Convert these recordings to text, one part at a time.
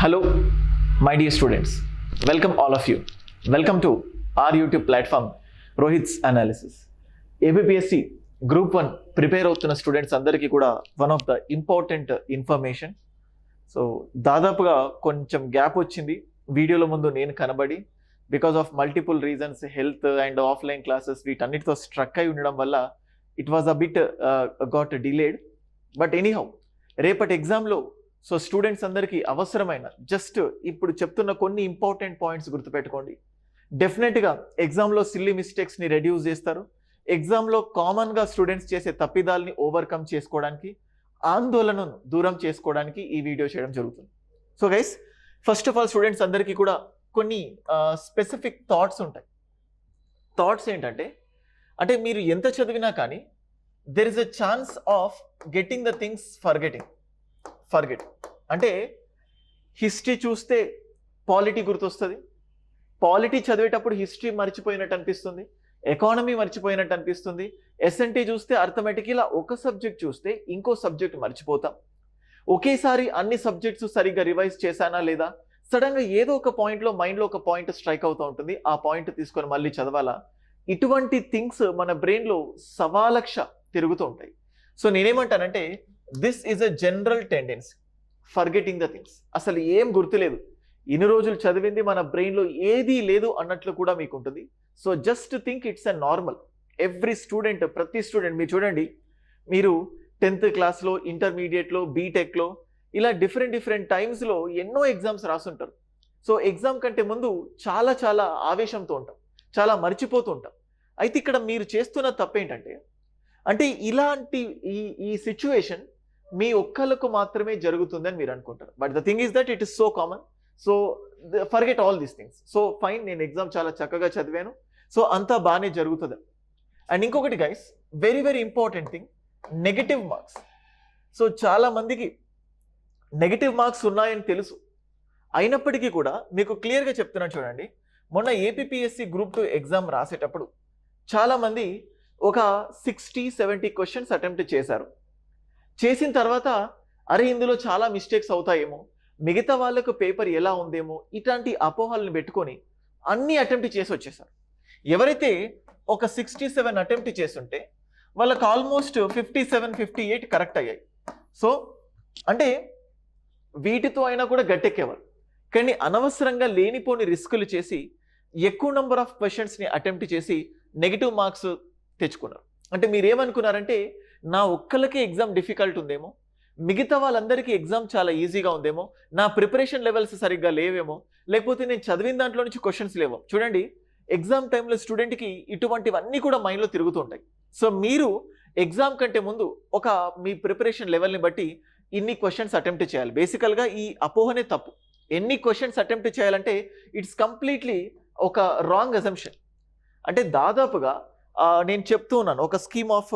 Hello, my dear students. Welcome all of you. Welcome to our YouTube platform, Rohit's Analysis. ABPSC Group 1 prepare అవుతున్న students అందరికీ కూడా one of the important information. So దాదాపుగా కొంచెం gap వచ్చింది వీడియోలో ముందు నేను కనబడి, because of multiple reasons, health and offline classes వీటన్నిటితో స్ట్రక్ అయి ఉండడం వల్ల it was a bit got delayed. But anyhow, రేపటి ఎగ్జామ్లో సో స్టూడెంట్స్ అందరికీ అవసరమైన జస్ట్ ఇప్పుడు చెప్తున్న కొన్ని ఇంపార్టెంట్ పాయింట్స్ గుర్తుపెట్టుకోండి. డెఫినెట్గా ఎగ్జామ్లో సిల్లీ మిస్టేక్స్ని రెడ్యూస్ చేస్తారు. ఎగ్జామ్లో కామన్గా స్టూడెంట్స్ చేసే తప్పిదాలని ఓవర్కమ్ చేసుకోవడానికి, ఆందోళనను దూరం చేసుకోవడానికి ఈ వీడియో చేయడం జరుగుతుంది. So guys, first of all students అందరికీ కూడా కొన్ని స్పెసిఫిక్ థాట్స్ ఉంటాయి. థాట్స్ ఏంటంటే, అంటే మీరు ఎంత చదివినా కానీ there is a chance of getting the things forget. అంటే హిస్టరీ చూస్తే పాలిటీ గుర్తొస్తుంది, పాలిటీ చదివేటప్పుడు హిస్టరీ మర్చిపోయినట్టు అనిపిస్తుంది, ఎకానమీ మర్చిపోయినట్టు అనిపిస్తుంది, ఎస్ఎన్టీ చూస్తే అర్థమెటిక్, ఇలా ఒక సబ్జెక్ట్ చూస్తే ఇంకో సబ్జెక్ట్ మర్చిపోతాం. ఒకేసారి అన్ని సబ్జెక్ట్స్ సరిగ్గా రివైజ్ చేశానా లేదా, సడన్గా ఏదో ఒక పాయింట్లో మైండ్లో ఒక పాయింట్ స్ట్రైక్ అవుతూ ఉంటుంది, ఆ పాయింట్ తీసుకొని మళ్ళీ చదవాలా, ఇటువంటి థింగ్స్ మన బ్రెయిన్లో సవాలక్ష తిరుగుతూ ఉంటాయి. సో నేనేమంటానంటే, this is a general tendency, forgetting the things. అసలు ఏం గుర్తులేదు, ఇన్ని రోజులు చదివింది మన బ్రెయిన్లో ఏదీ లేదు అన్నట్లు కూడా మీకు ఉంటుంది. So just think it's a normal. Every student, ప్రతి స్టూడెంట్ మీరు చూడండి, మీరు 10th క్లాస్లో, ఇంటర్మీడియట్లో, బీటెక్లో ఇలా డిఫరెంట్ టైమ్స్లో ఎన్నో ఎగ్జామ్స్ రాసుంటారు. సో ఎగ్జామ్ కంటే ముందు చాలా ఆవేశంతో ఉంటాం, చాలా మర్చిపోతూ ఉంటాం. అయితే ఇక్కడ మీరు చేస్తున్న తప్పేంటంటే, అంటే ఇలాంటి ఈ సిచ్యువేషన్ మీ ఒక్కళ్ళకు మాత్రమే జరుగుతుందని మీరు అనుకుంటారు. But the thing is that it is so common. So forget all these things. So fine, నేను ఎగ్జామ్ చాలా చక్కగా చదివాను, సో అంతా బాగానే జరుగుతుంది. అండ్ ఇంకొకటి guys, very important thing, negative marks. So చాలా మందికి నెగటివ్ మార్క్స్ ఉన్నాయని తెలుసు, అయినప్పటికీ కూడా మీకు క్లియర్గా చెప్తున్నాను చూడండి. మొన్న ఏపీఎస్సి గ్రూప్ 2 ఎగ్జామ్ రాసేటప్పుడు చాలామంది ఒక 60-70 క్వశ్చన్స్ అటెంప్ట్ చేశారు. చేసిన తర్వాత అరే ఇందులో చాలా మిస్టేక్స్ అవుతాయేమో, మిగతా వాళ్ళకు పేపర్ ఎలా ఉందేమో, ఇట్లాంటి అపోహలను పెట్టుకొని అన్ని అటెంప్ట్ చేసి వచ్చేసారు. ఎవరైతే ఒక 67 అటెంప్ట్ చేస్తుంటే వాళ్ళకి ఆల్మోస్ట్ 57-58 కరెక్ట్ అయ్యాయి. సో అంటే వీటితో అయినా కూడా గట్టెక్కేవారు. కానీ అనవసరంగా లేనిపోని రిస్కులు చేసి ఎక్కువ నెంబర్ ఆఫ్ క్వశ్చన్స్ని అటెంప్ట్ చేసి నెగిటివ్ మార్క్స్ తెచ్చుకున్నారు. అంటే మీరేమనుకున్నారంటే, నా ఒక్కళ్ళకే ఎగ్జామ్ డిఫికల్ట్ ఉందేమో, మిగతా వాళ్ళందరికీ ఎగ్జామ్ చాలా ఈజీగా ఉందేమో, నా ప్రిపరేషన్ లెవెల్స్ సరిగ్గా లేవేమో, లేకపోతే నేను చదివిన దాంట్లో నుంచి క్వశ్చన్స్ లేవో. చూడండి, ఎగ్జామ్ టైంలో స్టూడెంట్కి ఇటువంటివన్నీ కూడా మైండ్లో తిరుగుతుంటాయి. సో మీరు ఎగ్జామ్ కంటే ముందు ఒక మీ ప్రిపరేషన్ లెవెల్ని బట్టి ఇన్ని క్వశ్చన్స్ అటెంప్ట్ చేయాలి. బేసికల్గా ఈ అపోహనే తప్పు. ఎన్ని క్వశ్చన్స్ అటెంప్ట్ చేయాలంటే ఇట్స్ కంప్లీట్లీ ఒక రాంగ్ అజంప్షన్. అంటే దాదాపుగా నేను చెప్తూ ఉన్నాను, ఒక స్కీమ్ ఆఫ్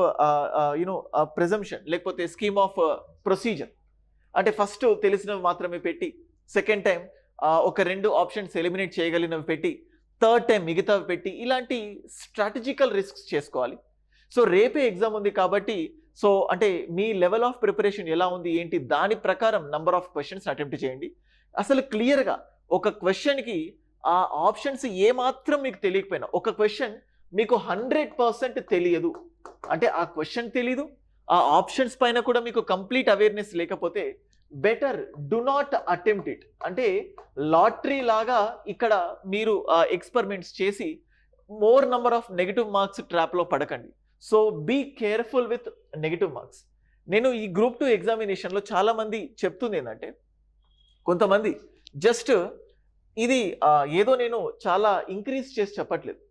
ప్రిజంప్షన్, లేకపోతే స్కీమ్ ఆఫ్ ప్రొసీజర్. అంటే ఫస్ట్ తెలిసినవి మాత్రమే పెట్టి, సెకండ్ టైం ఒక 2 ఆప్షన్స్ ఎలిమినేట్ చేయగలిగినవి పెట్టి, థర్డ్ టైం మిగతావి పెట్టి, ఇలాంటి స్ట్రాటజికల్ రిస్క్స్ చేసుకోవాలి. సో రేపే ఎగ్జామ్ ఉంది కాబట్టి, సో అంటే మీ లెవెల్ ఆఫ్ ప్రిపరేషన్ ఎలా ఉంది ఏంటి, దాని ప్రకారం నంబర్ ఆఫ్ క్వశ్చన్స్ అటెంప్ట్ చేయండి. అసలు క్లియర్గా ఒక క్వశ్చన్కి ఆ ఆప్షన్స్ ఏమాత్రం మీకు తెలియకపోయినా, ఒక క్వశ్చన్ మీకు 100% తెలియదు అంటే, ఆ క్వశ్చన్ తెలీదు, ఆ ఆప్షన్స్ పైన కూడా మీకు కంప్లీట్ అవేర్నెస్ లేకపోతే, better do not attempt it. అంటే లాటరీ లాగా ఇక్కడ మీరు ఎక్స్పెరిమెంట్స్ చేసి more number of negative marks ట్రాప్లో పడకండి. So be careful with negative marks. నేను ఈ గ్రూప్ 2 ఎగ్జామినేషన్లో చాలామంది చెప్తుంది ఏంటంటే, కొంతమంది జస్ట్ ఇది ఏదో నేను చాలా ఇంక్రీజ్ చేసి చెప్పట్లేదు,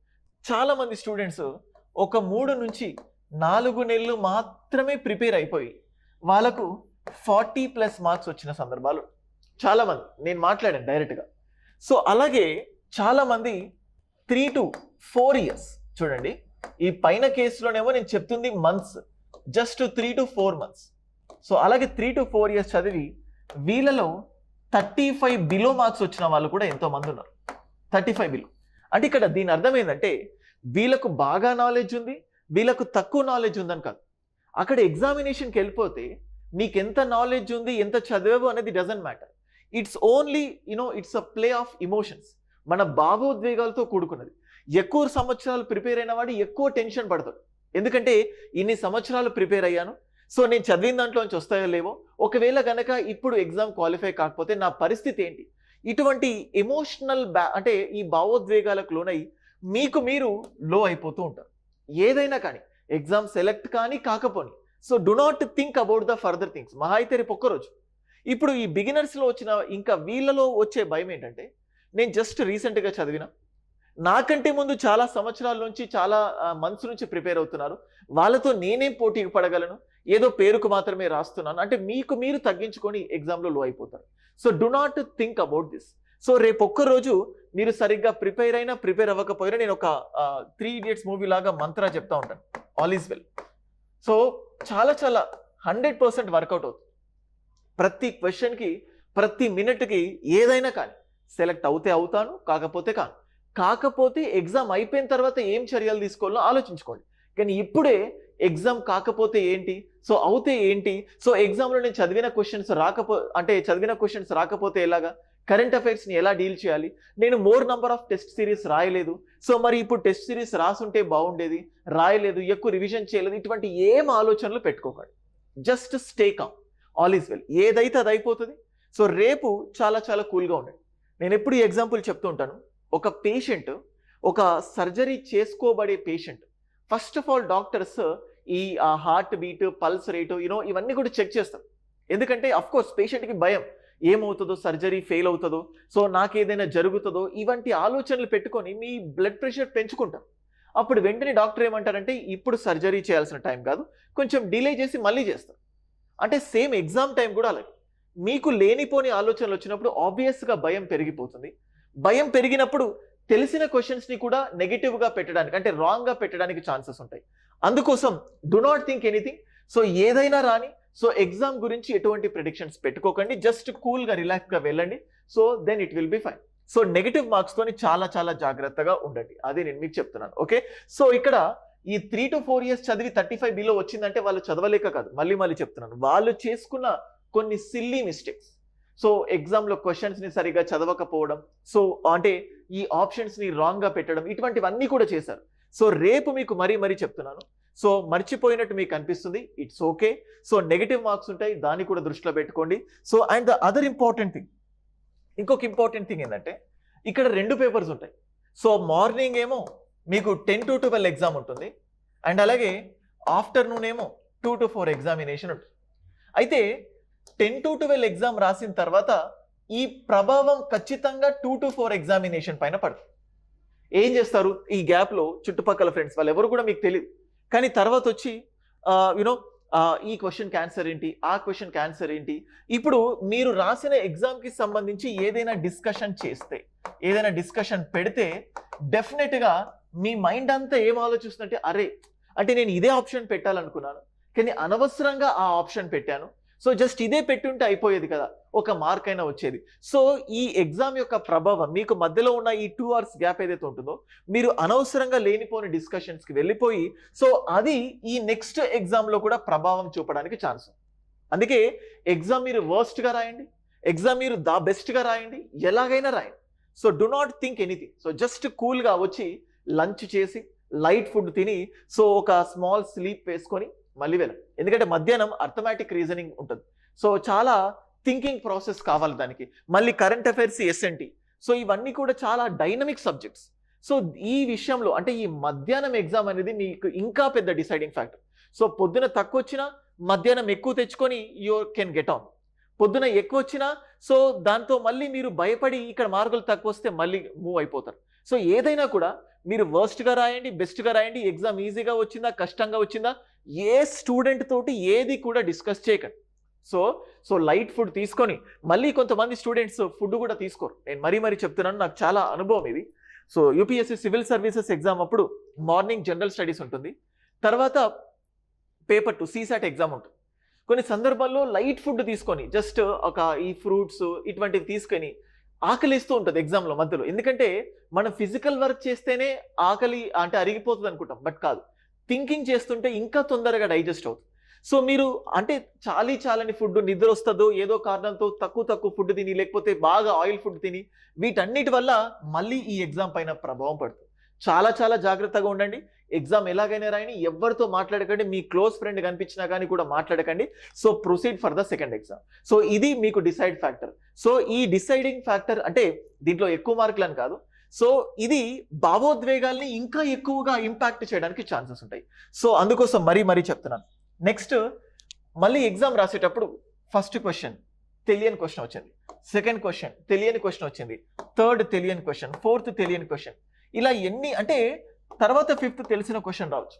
చాలామంది స్టూడెంట్స్ ఒక 3 నుంచి 4 నెలలు మాత్రమే ప్రిపేర్ అయిపోయి వాళ్ళకు 40+ మార్క్స్ వచ్చిన సందర్భాలు చాలామంది నేను మాట్లాడాను డైరెక్ట్గా. సో అలాగే చాలామంది 3 to 4 years, చూడండి ఈ పైన కేసులోనేమో నేను చెప్తుంది months, just 3 to 4 months. So అలాగే 3 to 4 years చదివి వీళ్ళలో 35 బిలో మార్క్స్ వచ్చిన వాళ్ళు కూడా ఎంతోమంది ఉన్నారు. 35 బిలో అంటే ఇక్కడ దీని అర్థం ఏంటంటే, వీళ్ళకు బాగా నాలెడ్జ్ ఉంది, వీళ్ళకు తక్కువ నాలెడ్జ్ ఉందని కాదు. అక్కడ ఎగ్జామినేషన్కి వెళ్ళిపోతే నీకు ఎంత నాలెడ్జ్ ఉంది, ఎంత చదివావు అనేది doesn't matter. It's only it's a play of emotions. మన భావోద్వేగాలతో కూడుకున్నది. ఎక్కువ సంవత్సరాలు ప్రిపేర్ అయిన వాడు ఎక్కువ టెన్షన్ పడతాడు. ఎందుకంటే ఇన్ని సంవత్సరాలు ప్రిపేర్ అయ్యాను, సో నేను చదివిన దాంట్లో నుంచి వస్తాయో లేవో, ఒకవేళ గనక ఇప్పుడు ఎగ్జామ్ క్వాలిఫై కాకపోతే నా పరిస్థితి ఏంటి, ఇటువంటి ఎమోషనల్ అంటే ఈ భావోద్వేగాలకు లోనై మీకు మీరు లో అయిపోతూ ఉంటారు. ఏదైనా కానీ ఎగ్జామ్ సెలెక్ట్ కానీ కాకపోని, so do not think about the further things. మహా అయితే రేపు ఒక్కరోజు. ఇప్పుడు ఈ బిగినర్స్లో వచ్చిన ఇంకా వీళ్ళలో వచ్చే భయం ఏంటంటే, నేను జస్ట్ రీసెంట్గా చదివిన, నాకంటే ముందు చాలా సంవత్సరాల నుంచి చాలా మంత్స్ నుంచి ప్రిపేర్ అవుతున్నారు, వాళ్ళతో నేనేం పోటీ పడగలను, ఏదో పేరుకు మాత్రమే రాస్తున్నాను అంటే మీకు మీరు తగ్గించుకొని ఎగ్జామ్లో లో అయిపోతారు. So do not think about this. So రేపు ఒక్కరోజు మీరు సరిగ్గా ప్రిపేర్ అయినా ప్రిపేర్ అవ్వకపోయినా, నేను ఒక 3 Idiots మూవీ లాగా మంత్రా చెప్తా ఉంటాను, ఆల్ ఈజ్ వెల్. సో చాలా 100% వర్కౌట్ అవుతుంది. ప్రతి క్వశ్చన్కి ప్రతి మినిట్కి ఏదైనా కానీ సెలెక్ట్ అవుతే అవుతాను, కాకపోతే ఎగ్జామ్ అయిపోయిన తర్వాత ఏం చర్యలు తీసుకోవాలో ఆలోచించుకోండి. కానీ ఇప్పుడే ఎగ్జామ్ కాకపోతే ఏంటి, సో అవుతే ఏంటి, సో ఎగ్జామ్లో నేను చదివిన క్వశ్చన్స్ రాకపోతే ఎలాగా, కరెంట్ అఫైర్స్ని ఎలా డీల్ చేయాలి, నేను more number of test series రాయలేదు, సో మరి ఇప్పుడు టెస్ట్ సిరీస్ రాసుంటే బాగుండేది, రాయలేదు, ఎక్కువ రివిజన్ చేయలేదు, ఇటువంటి ఏం ఆలోచనలు పెట్టుకోకండి. Just stay calm, all is well. ఏదైతే అది అయిపోతుంది. సో రేపు చాలా కూల్గా ఉండండి. నేను ఎప్పుడు ఈ ఎగ్జాంపుల్ చెప్తూ ఉంటాను. ఒక పేషెంట్, ఒక సర్జరీ చేసుకోబడే patient, first of all doctors ఈ హార్ట్ బీట్, పల్స్ రేటు ఇవన్నీ కూడా చెక్ చేస్తారు. ఎందుకంటే అఫ్ కోర్స్ పేషెంట్కి భయం, ఏమవుతుందో, సర్జరీ ఫెయిల్ అవుతుందో, సో నాకేదైనా జరుగుతుందో, ఇవంటి ఆలోచనలు పెట్టుకొని మీ బ్లడ్ ప్రెషర్ పెంచుకుంటారు. అప్పుడు వెంటనే డాక్టర్ ఏమంటారంటే, ఇప్పుడు సర్జరీ చేయాల్సిన టైం కాదు, కొంచెం డిలే చేసి మళ్ళీ చేస్తారు. అంటే సేమ్ ఎగ్జామ్ టైం కూడా అలాగే. మీకు లేనిపోని ఆలోచనలు వచ్చినప్పుడు ఆబ్వియస్గా భయం పెరిగిపోతుంది. భయం పెరిగినప్పుడు తెలిసిన క్వశ్చన్స్ని కూడా నెగిటివ్గా పెట్టడానికి, అంటే రాంగ్గా పెట్టడానికి ఛాన్సెస్ ఉంటాయి. అందుకోసం do not think anything. So ఏదైనా రాని, సో ఎగ్జామ్ గురించి ఎటువంటి ప్రిడిక్షన్స్ పెట్టుకోకండి, జస్ట్ కూల్గా రిలాక్స్గా వెళ్ళండి. So then it will be fine. So negative మార్క్స్తోని చాలా జాగ్రత్తగా ఉండండి, అది నేను మీకు చెప్తున్నాను. ఓకే, సో ఇక్కడ ఈ 3 to 4 years చదివి 35 బిలో వచ్చిందంటే వాళ్ళు చదవలేక కాదు, మళ్ళీ చెప్తున్నాను, వాళ్ళు చేసుకున్న కొన్ని సిల్లీ మిస్టేక్స్. సో ఎగ్జామ్లో క్వశ్చన్స్ని సరిగా చదవకపోవడం, సో అంటే ఈ ఆప్షన్స్ని రాంగ్గా పెట్టడం, ఇటువంటివన్నీ కూడా చేశారు. సో రేపు మీకు మరీ చెప్తున్నాను, సో మర్చిపోయినట్టు మీకు అనిపిస్తుంది, it's okay. So negative marks ఉంటాయి, దాన్ని కూడా దృష్టిలో పెట్టుకోండి. So and the other important thing, ఇంకొక ఇంపార్టెంట్ థింగ్ ఏంటంటే, ఇక్కడ 2 పేపర్స్ ఉంటాయి. సో మార్నింగ్ ఏమో మీకు 10 to 12 ఎగ్జామ్ ఉంటుంది, అండ్ అలాగే ఆఫ్టర్నూన్ ఏమో 2 to 4 ఎగ్జామినేషన్ ఉంటుంది. అయితే 10 to 12 ఎగ్జామ్ రాసిన తర్వాత ఈ ప్రభావం ఖచ్చితంగా 2 to 4 ఎగ్జామినేషన్ పైన పడుతుంది. ఏం చేస్తారు ఈ గ్యాప్లో, చుట్టుపక్కల ఫ్రెండ్స్ వాళ్ళు ఎవరు కూడా మీకు తెలియదు, కానీ తర్వాత వచ్చి ఈ క్వశ్చన్ క్యాన్సర్ ఏంటి, ఆ క్వశ్చన్ క్యాన్సర్ ఏంటి, ఇప్పుడు మీరు రాసిన ఎగ్జామ్కి సంబంధించి ఏదైనా డిస్కషన్ చేస్తే, ఏదైనా డిస్కషన్ పెడితే డెఫినెట్గా మీ మైండ్ అంతా ఏం ఆలోచిస్తుందంటే, అరే అంటే నేను ఇదే ఆప్షన్ పెట్టాలనుకున్నాను కానీ అనవసరంగా ఆ ఆప్షన్ పెట్టాను, సో జస్ట్ ఇదే పెట్టుంటే అయిపోయేది కదా, ఒక మార్క్ అయినా వచ్చేది. సో ఈ ఎగ్జామ్ యొక్క ప్రభావం మీకు మధ్యలో ఉన్న ఈ 2 hours గ్యాప్ ఏదైతే ఉంటుందో, మీరు అనవసరంగా లేనిపోని డిస్కషన్స్కి వెళ్ళిపోయి, సో అది ఈ నెక్స్ట్ ఎగ్జామ్లో కూడా ప్రభావం చూపడానికి ఛాన్స్ ఉంది. అందుకే ఎగ్జామ్ మీరు వర్స్ట్గా రాయండి, ఎగ్జామ్ మీరు బెస్ట్గా రాయండి, ఎలాగైనా రాయండి. So do not think anything. So just కూల్గా వచ్చి లంచ్ చేసి లైట్ ఫుడ్ తిని, సో ఒక స్మాల్ స్లీప్ వేసుకొని మళ్ళీ వెళ్ళండి. ఎందుకంటే మధ్యాహ్నం అర్థమెటిక్ రీజనింగ్ ఉంటుంది, సో చాలా థింకింగ్ ప్రాసెస్ కావాలి దానికి. మళ్ళీ కరెంట్ అఫైర్స్, SNT, సో ఇవన్నీ కూడా చాలా డైనమిక్ సబ్జెక్ట్స్. సో ఈ విషయంలో అంటే ఈ మధ్యాహ్నం ఎగ్జామ్ అనేది మీకు ఇంకా పెద్ద డిసైడింగ్ ఫ్యాక్టర్. సో పొద్దున తక్కువ వచ్చినా మధ్యాహ్నం ఎక్కువ తెచ్చుకొని యూ కెన్ గెట్ ఆన్. పొద్దున ఎక్కువ వచ్చినా సో దాంతో మళ్ళీ మీరు భయపడి ఇక్కడ మార్కులు తక్కువ వస్తే మళ్ళీ మూవ్ అయిపోతారు. సో ఏదైనా కూడా మీరు వర్స్ట్గా రాయండి, బెస్ట్గా రాయండి, ఎగ్జామ్ ఈజీగా వచ్చిందా, కష్టంగా వచ్చిందా, ఏ స్టూడెంట్ తోటి ఏది కూడా డిస్కస్ చేయకండి. సో లైట్ ఫుడ్ తీసుకొని, మళ్ళీ కొంతమంది స్టూడెంట్స్ ఫుడ్ కూడా తీసుకోరు. నేను మరీ చెప్తున్నాను, నాకు చాలా అనుభవం ఇది. So UPSC civil services exam అప్పుడు మార్నింగ్ జనరల్ స్టడీస్ ఉంటుంది, తర్వాత పేపర్ 2 CSAT ఎగ్జామ్ ఉంటుంది. కొన్ని సందర్భాల్లో లైట్ ఫుడ్ తీసుకొని జస్ట్ ఒక ఈ ఫ్రూట్స్ ఇటువంటివి తీసుకొని ఆకలిస్తూ ఉంటుంది ఎగ్జామ్లో మధ్యలో. ఎందుకంటే మనం ఫిజికల్ వర్క్ చేస్తేనే ఆకలి అంటే అరిగిపోతుంది అనుకుంటాం, బట్ కాదు, థింకింగ్ చేస్తుంటే ఇంకా తొందరగా డైజెస్ట్ అవుతుంది. సో మీరు అంటే చాలని ఫుడ్, నిద్ర వస్తుందో ఏదో కారణంతో తక్కువ ఫుడ్ తిని, లేకపోతే బాగా ఆయిల్ ఫుడ్ తిని, వీటన్నిటి వల్ల మళ్ళీ ఈ ఎగ్జామ్ పైన ప్రభావం పడుతుంది. చాలా జాగ్రత్తగా ఉండండి. ఎగ్జామ్ ఎలాగైనా రాయని, ఎవరితో మాట్లాడకండి, మీ క్లోజ్ ఫ్రెండ్ కనిపించినా కానీ కూడా మాట్లాడకండి. So proceed for the second exam. So ఇది మీకు డిసైడ్ ఫ్యాక్టర్. సో ఈ డిసైడింగ్ ఫ్యాక్టర్ అంటే దీంట్లో ఎక్కువ మార్కులు అని కాదు. సో ఇది భావోద్వేగాల్ని ఇంకా ఎక్కువగా ఇంపాక్ట్ చేయడానికి ఛాన్సెస్ ఉంటాయి. సో అందుకోసం మరీ చెప్తున్నాను. నెక్స్ట్, మళ్ళీ ఎగ్జామ్ రాసేటప్పుడు ఫస్ట్ క్వశ్చన్ తెలియని క్వశ్చన్ వచ్చింది, సెకండ్ క్వశ్చన్ తెలియని క్వశ్చన్ వచ్చింది, థర్డ్ తెలియని క్వశ్చన్, ఫోర్త్ తెలియని క్వశ్చన్, ఇలా ఎన్ని అంటే తర్వాత ఫిఫ్త్ తెలిసిన క్వశ్చన్ రావచ్చు.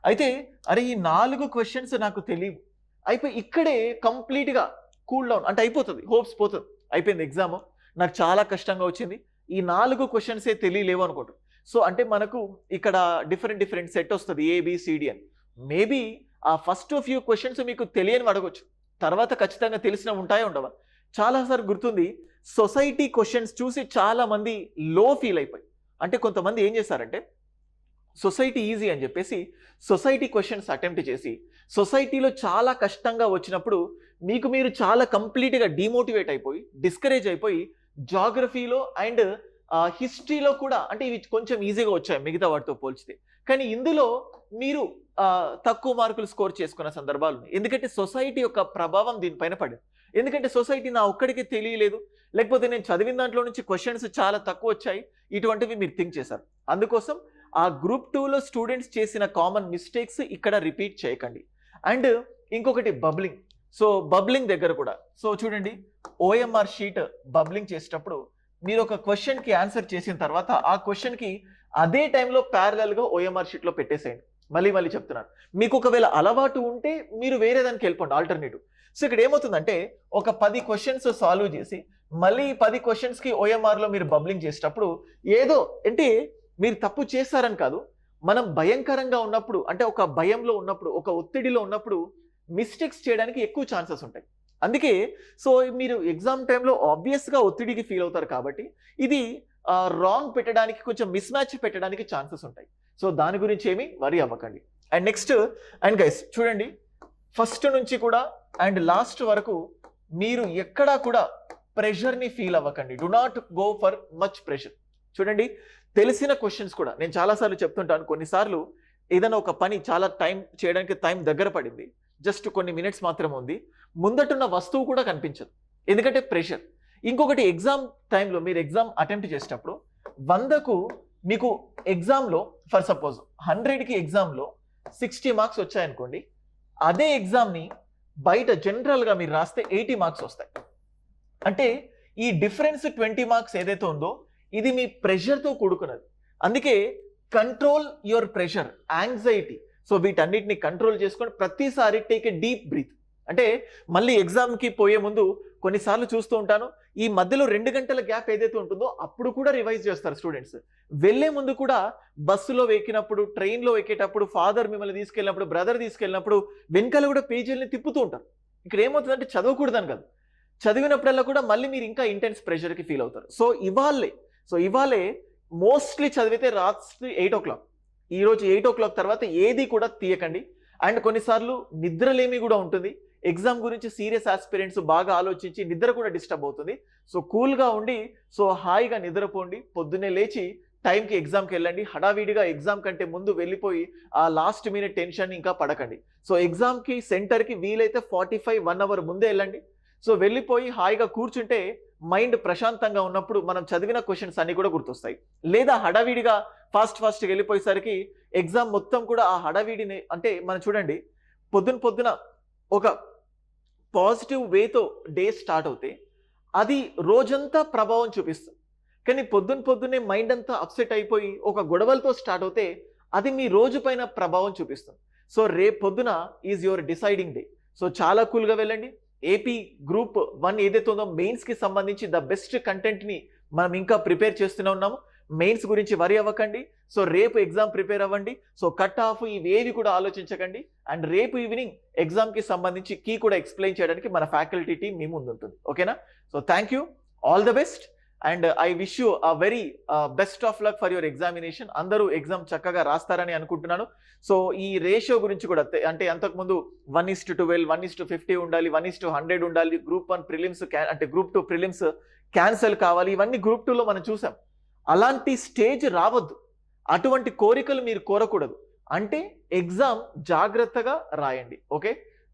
అయితే అరే ఈ 4 క్వశ్చన్స్ నాకు తెలియవు, అయిపోయి ఇక్కడే కంప్లీట్గా కూల్ డౌన్ అంటే అయిపోతుంది, హోప్స్ పోతుంది, అయిపోయింది ఎగ్జామ్, నాకు చాలా కష్టంగా వచ్చింది, ఈ 4 క్వశ్చన్సే తెలియలేవు అనుకుంటారు. సో అంటే మనకు ఇక్కడ డిఫరెంట్ సెట్ వస్తుంది, ABCD అని. మేబీ ఆ ఫస్ట్ ఫ్యూ క్వశ్చన్స్ మీకు తెలియని అడగొచ్చు, తర్వాత ఖచ్చితంగా తెలిసిన ఉంటాయో ఉండవా. చాలాసార్లు గుర్తుంది, సొసైటీ క్వశ్చన్స్ చూసి చాలా మంది లో ఫీల్ అయిపోయి, అంటే కొంతమంది ఏం చేస్తారంటే సొసైటీ ఈజీ అని చెప్పేసి సొసైటీ క్వశ్చన్స్ అటెంప్ట్ చేసి సొసైటీలో చాలా కష్టంగా వచ్చినప్పుడు మీకు మీరు చాలా కంప్లీట్గా డిమోటివేట్ అయిపోయి, డిస్కరేజ్ అయిపోయి, జాగ్రఫీలో అండ్ హిస్టరీలో కూడా అంటే ఇవి కొంచెం ఈజీగా వచ్చాయి మిగతా వాటితో పోల్చితే, కానీ ఇందులో మీరు తక్కువ మార్కులు స్కోర్ చేసుకున్న సందర్భాలు ఉన్నాయి. ఎందుకంటే సొసైటీ యొక్క ప్రభావం దీనిపైన పడింది. ఎందుకంటే సొసైటీ నా ఒక్కడికి తెలియలేదు, లేకపోతే నేను చదివిన దాంట్లో నుంచి క్వశ్చన్స్ చాలా తక్కువ వచ్చాయి, ఇటువంటివి మీరు థింక్ చేశారు. అందుకోసం ఆ గ్రూప్ 2లో స్టూడెంట్స్ చేసిన కామన్ మిస్టేక్స్ ఇక్కడ రిపీట్ చేయకండి. అండ్ ఇంకొకటి బబ్లింగ్. సో బబ్లింగ్ దగ్గర కూడా సో చూడండి, OMR షీట్ బబ్లింగ్ చేసేటప్పుడు మీరు ఒక క్వశ్చన్కి ఆన్సర్ చేసిన తర్వాత ఆ క్వశ్చన్కి అదే టైంలో ప్యారలల్గా OMR షీట్లో పెట్టేసేయండి. మళ్ళీ చెప్తున్నాను, మీకు ఒకవేళ అలవాటు ఉంటే మీరు వేరే దానికి వెళ్ళిపోండి, ఆల్టర్నేటివ్. సో ఇక్కడ ఏమవుతుందంటే ఒక 10 క్వశ్చన్స్ సాల్వ్ చేసి మళ్ళీ 10 క్వశ్చన్స్కి OMRలో మీరు బబ్లింగ్ చేసేటప్పుడు ఏదో అంటే మీరు తప్పు చేస్తారని కాదు, మనం భయంకరంగా ఉన్నప్పుడు అంటే ఒక భయంలో ఉన్నప్పుడు, ఒక ఒత్తిడిలో ఉన్నప్పుడు మిస్టేక్స్ చేయడానికి ఎక్కువ ఛాన్సెస్ ఉంటాయి. అందుకే సో మీరు ఎగ్జామ్ టైంలో ఆబ్వియస్గా ఒత్తిడికి ఫీల్ అవుతారు కాబట్టి ఇది రాంగ్ పెట్టడానికి, కొంచెం మిస్ మ్యాచ్ పెట్టడానికి ఛాన్సెస్ ఉంటాయి. సో దాని గురించి ఏమీ వరీ అవ్వకండి. అండ్ నెక్స్ట్, అండ్ గైస్ చూడండి, ఫస్ట్ నుంచి కూడా అండ్ లాస్ట్ వరకు మీరు ఎక్కడా కూడా ప్రెషర్ని ఫీల్ అవ్వకండి. Do not go for much pressure. చూడండి, తెలిసిన క్వశ్చన్స్ కూడా నేను చాలాసార్లు చెప్తుంటాను, కొన్నిసార్లు ఏదైనా ఒక పని చాలా టైం చేయడానికి టైం దగ్గర పడింది, జస్ట్ కొన్ని మినిట్స్ మాత్రం ఉంది, ముందటున్న వస్తువు కూడా కనిపించదు, ఎందుకంటే ప్రెషర్. ఇంకొకటి, ఎగ్జామ్ టైంలో మీరు ఎగ్జామ్ అటెంప్ట్ చేసేటప్పుడు 100కు మీకు ఎగ్జామ్లో ఫర్ సపోజ్ 100కి ఎగ్జామ్లో 60 మార్క్స్ వచ్చాయనుకోండి, అదే ఎగ్జామ్ని బయట జనరల్గా మీరు రాస్తే 80 మార్క్స్ వస్తాయి. అంటే ఈ డిఫరెన్స్ 20 మార్క్స్ ఏదైతే ఉందో ఇది మీ ప్రెషర్తో కూడుకున్నది. అందుకే control your pressure, anxiety. So వీటన్నిటిని కంట్రోల్ చేసుకొని ప్రతిసారి టేక్ ఏ డీప్ బ్రీత్. అంటే మళ్ళీ ఎగ్జామ్కి పోయే ముందు కొన్నిసార్లు చూస్తూ ఉంటాను, ఈ మధ్యలో 2 గంటల గ్యాప్ ఏదైతే ఉంటుందో అప్పుడు కూడా రివైజ్ చేస్తారు స్టూడెంట్స్. వెళ్ళే ముందు కూడా బస్సులో ఎక్కినప్పుడు, ట్రైన్లో ఎక్కేటప్పుడు, ఫాదర్ మిమ్మల్ని తీసుకెళ్ళినప్పుడు, బ్రదర్ తీసుకెళ్ళినప్పుడు వెనకాల కూడా పేజీలని తిప్పుతూ ఉంటారు. ఇక్కడ ఏమవుతుందంటే చదవకూడదని కాదు, చదివినప్పుడల్లా కూడా మళ్ళీ మీరు ఇంకా ఇంటెన్స్ ప్రెషర్కి ఫీల్ అవుతారు. సో ఇవాళే మోస్ట్లీ చదివితే రాత్రి 8 o'clock, ఈరోజు 8 o'clock తర్వాత ఏది కూడా తీయకండి. అండ్ కొన్నిసార్లు నిద్రలేమి కూడా ఉంటుంది. ఎగ్జామ్ గురించి సీరియస్ ఆస్పిరెంట్స్ బాగా ఆలోచించి నిద్ర కూడా డిస్టర్బ్ అవుతుంది. సో కూల్గా ఉండి సో హాయిగా నిద్రపోండి, పొద్దున్నే లేచి టైంకి ఎగ్జామ్కి వెళ్ళండి. హడావిడిగా ఎగ్జామ్ కంటే ముందు వెళ్ళిపోయి ఆ లాస్ట్ మినిట్ టెన్షన్ ఇంకా పడకండి. సో ఎగ్జామ్కి సెంటర్కి వీలైతే 1 hour ముందే వెళ్ళండి. సో వెళ్ళిపోయి హాయిగా కూర్చుంటే మైండ్ ప్రశాంతంగా ఉన్నప్పుడు మనం చదివిన క్వశ్చన్స్ అన్ని కూడా గుర్తొస్తాయి. లేదా హడావిడిగా ఫాస్ట్గా వెళ్ళిపోయేసరికి ఎగ్జామ్ మొత్తం కూడా ఆ హడావిడిని అంటే మనం చూడండి, పొద్దున ఒక పాజిటివ్ వేతో డే స్టార్ట్ అవుతే అది రోజంతా ప్రభావం చూపిస్తుంది. కానీ పొద్దున్నే మైండ్ అంతా అప్సెట్ అయిపోయి ఒక గొడవలతో స్టార్ట్ అవుతే అది మీ రోజు పైన ప్రభావం చూపిస్తుంది. సో రేపు పొద్దున is your deciding day. So చాలా కూల్గా వెళ్ళండి. ఏపీ గ్రూప్ 1 ఏదైతే ఉందో మెయిన్స్కి సంబంధించి ద బెస్ట్ కంటెంట్ని మనం ఇంకా ప్రిపేర్ చేస్తూనే ఉన్నాము. మెయిన్స్ గురించి వరి అవ్వకండి. సో రేపు ఎగ్జామ్ ప్రిపేర్ అవ్వండి. సో కట్ ఆఫ్ ఇవేవి కూడా ఆలోచించకండి. అండ్ రేపు ఈవినింగ్ ఎగ్జామ్కి సంబంధించి కీ కూడా ఎక్స్ప్లెయిన్ చేయడానికి మన ఫ్యాకల్టీ టీం మీ ముందు ఉంటుంది. ఓకేనా? So thank you, all the best. And I wish you a very best of luck for your examination. అందరూ ఎగ్జామ్ చక్కగా రాస్తారని అనుకుంటున్నాను. సో ఈ రేషియో గురించి కూడా అంటే అంతకుముందు 1:12, 1:50 ఉండాలి, 1:100 ఉండాలి, గ్రూప్ 1 ప్రిలిమ్స్ అంటే గ్రూప్ 2 ప్రిలిమ్స్ క్యాన్సల్ కావాలి, ఇవన్నీ గ్రూప్ 2లో మనం చూసాం. అలాంటి స్టేజ్ రావద్దు, అటువంటి కోరికలు మీరు కోరకూడదు. అంటే ఎగ్జామ్ జాగ్రత్తగా రాయండి. ఓకే,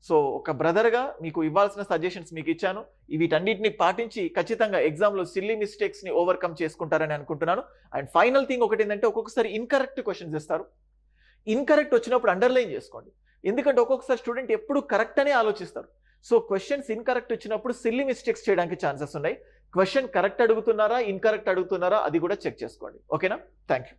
సో ఒక బ్రదర్గా మీకు ఇవ్వాల్సిన సజెషన్స్ మీకు ఇచ్చాను. వీటన్నిటిని పాటించి ఖచ్చితంగా ఎగ్జామ్లో సిల్లీ మిస్టేక్స్ని ఓవర్కమ్ చేసుకుంటారని అనుకుంటున్నాను. అండ్ ఫైనల్ థింగ్ ఒకటి ఏంటంటే, ఒక్కొక్కసారి ఇన్కరెక్ట్ క్వశ్చన్స్ ఇస్తారు. ఇన్కరెక్ట్ వచ్చినప్పుడు అండర్లైన్ చేసుకోండి, ఎందుకంటే ఒక్కొక్కసారి స్టూడెంట్ ఎప్పుడు కరెక్ట్ అనే ఆలోచిస్తారు. సో క్వశ్చన్స్ ఇన్కరెక్ట్ వచ్చినప్పుడు సిల్లీ మిస్టేక్స్ చేయడానికి ఛాన్సెస్ ఉన్నాయి. క్వశ్చన్ కరెక్ట్ అడుగుతున్నారా, ఇన్కరెక్ట్ అడుగుతున్నారా, అది కూడా చెక్ చేసుకోండి. ఓకేనా? Thank you.